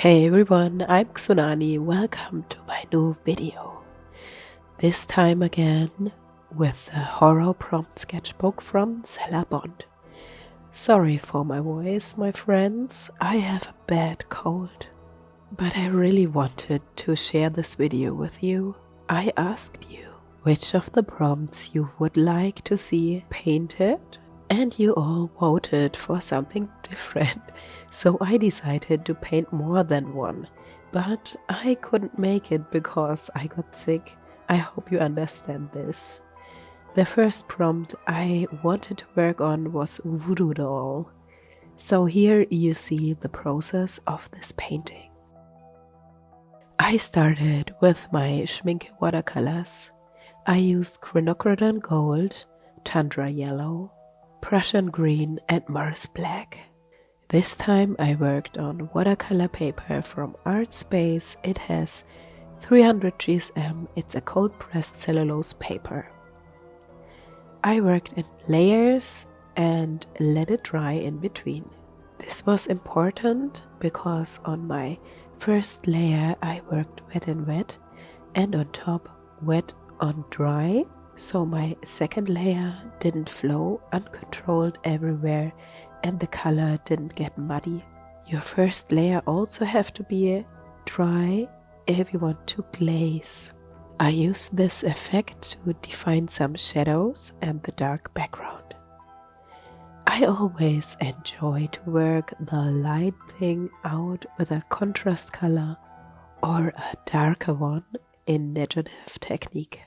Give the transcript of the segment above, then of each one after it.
Hey everyone, I'm Xoonani. Welcome to my new video. This time again with the horror prompt sketchbook from Zella. Sorry for my voice, my friends. I have a bad cold. But I really wanted to share this video with you. I asked you which of the prompts you would like to see painted, and you all voted for something different. So I decided to paint more than one, but I couldn't make it because I got sick. I hope you understand this. The first prompt I wanted to work on was voodoo doll. So here you see the process of this painting. I started with my Schminke watercolors. I used quinacridone gold, tundra yellow, Prussian green and Mars black. This time I worked on watercolor paper from Art Space. It has 300 GSM, it's a cold pressed cellulose paper. I worked in layers and let it dry in between. This was important because on my first layer I worked wet and wet, and on top wet on dry, so my second layer didn't flow uncontrolled everywhere and the color didn't get muddy. Your first layer also have to be dry if you want to glaze. I use this effect to define some shadows and the dark background. I always enjoy to work the light thing out with a contrast color or a darker one in negative technique.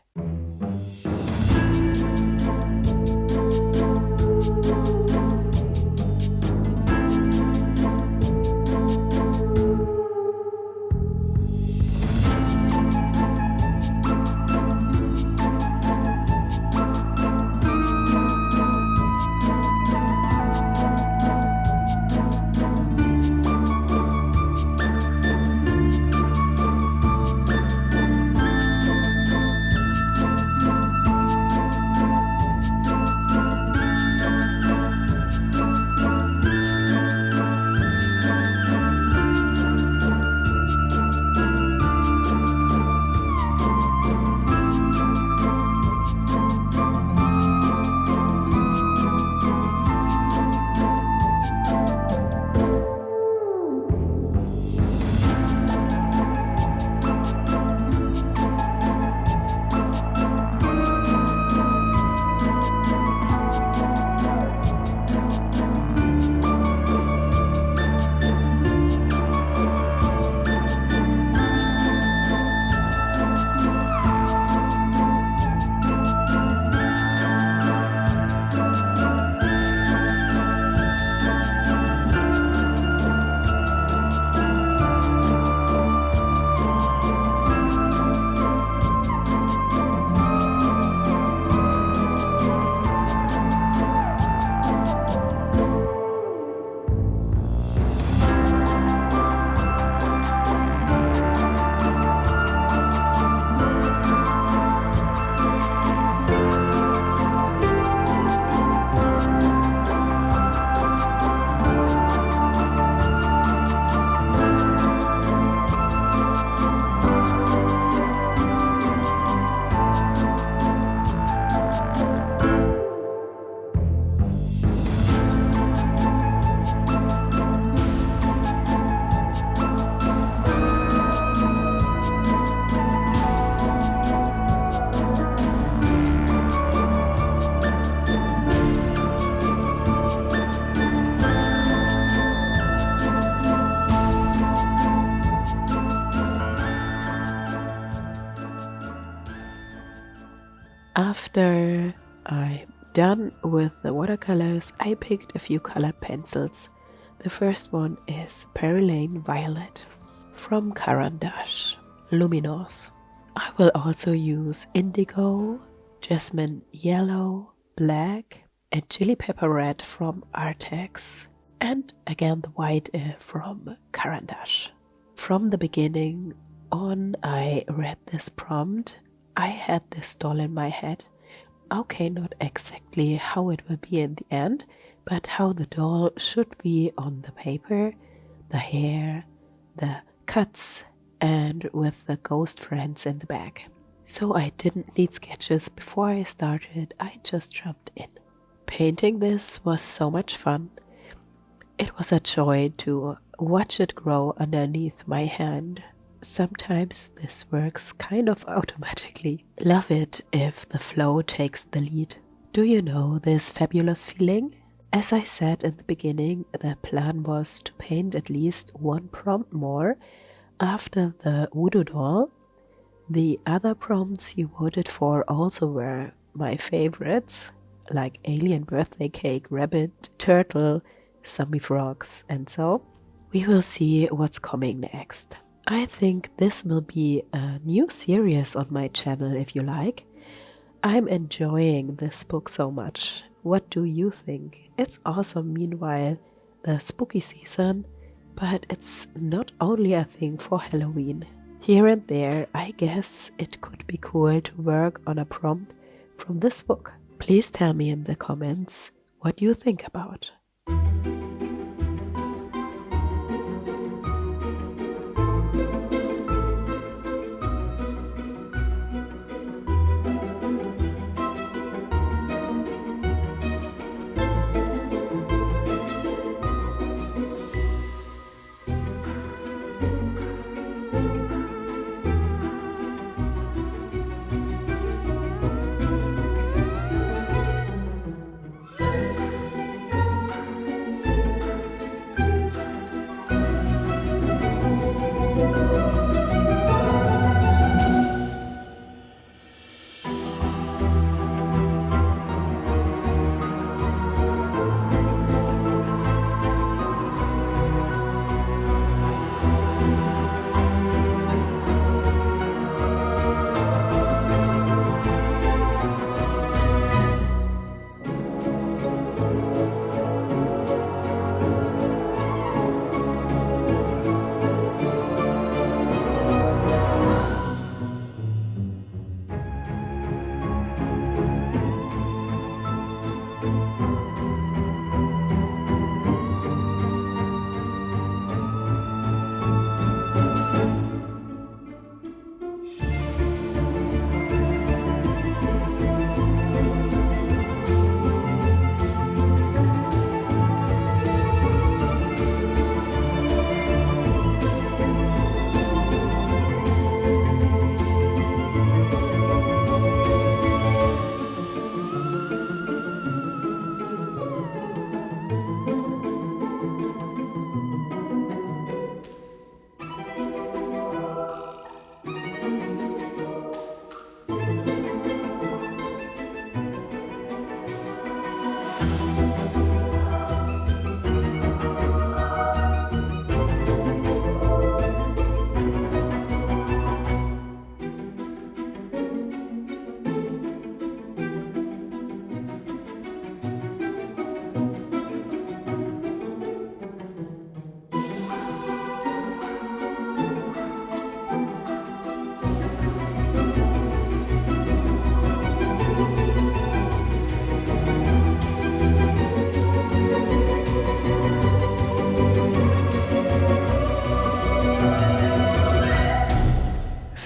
After I'm done with the watercolors, I picked a few colored pencils. The first one is Perylane Violet from Caran d'Ache, Luminous. I will also use Indigo, Jasmine Yellow, Black, and Chili Pepper Red from Artex, and again the white from Caran d'Ache. From the beginning on, I read this prompt. I had this doll in my head. Okay, not exactly how it will be in the end, but how the doll should be on the paper, the hair, the cuts and with the ghost friends in the back. So I didn't need sketches before I started, I just jumped in. Painting this was so much fun. It was a joy to watch it grow underneath my hand. Sometimes this works kind of automatically. Love it if the flow takes the lead. Do you know this fabulous feeling? As I said in the beginning, the plan was to paint at least one prompt more after the voodoo doll. The other prompts you voted for also were my favorites, like alien birthday cake, rabbit, turtle, zombie frogs, and so. We will see what's coming next. I think this will be a new series on my channel if you like. I'm enjoying this book so much. What do you think? It's awesome meanwhile the spooky season, but it's not only a thing for Halloween. Here and there, I guess it could be cool to work on a prompt from this book. Please tell me in the comments what you think about.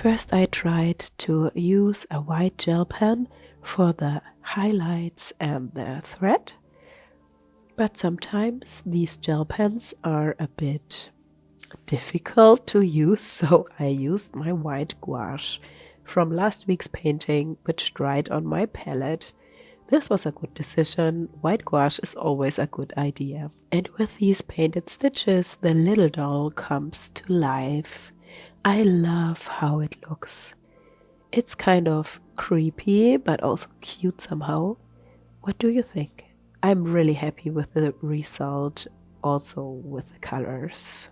First I tried to use a white gel pen for the highlights and the thread, but sometimes these gel pens are a bit difficult to use, so I used my white gouache from last week's painting, which dried on my palette. This was a good decision. White gouache is always a good idea. And with these painted stitches, the little doll comes to life. I love how it looks. It's kind of creepy, but also cute somehow. What do you think? I'm really happy with the result, also with the colors.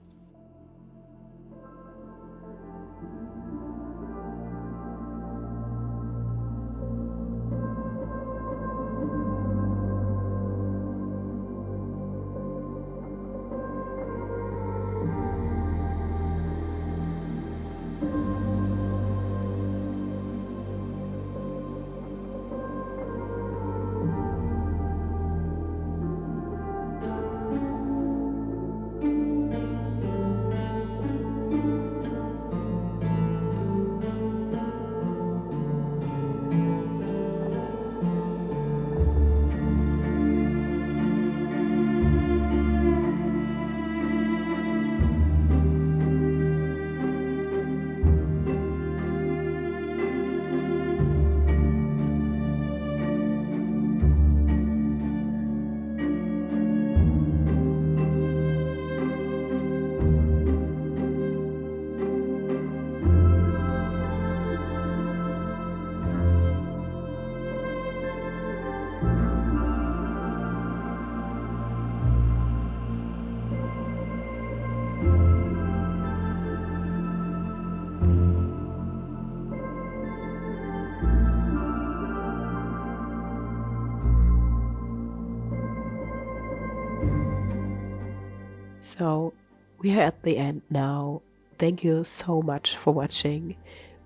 So we are at the end now. Thank you so much for watching.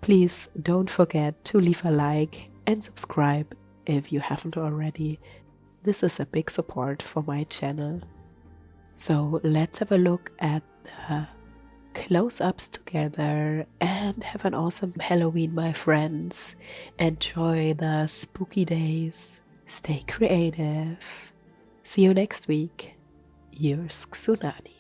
Please don't forget to leave a like and subscribe if you haven't already. This is a big support for my channel. So let's have a look at the close-ups together and have an awesome Halloween, my friends. Enjoy the spooky days. Stay creative. See you next week. Yours, Xoonani.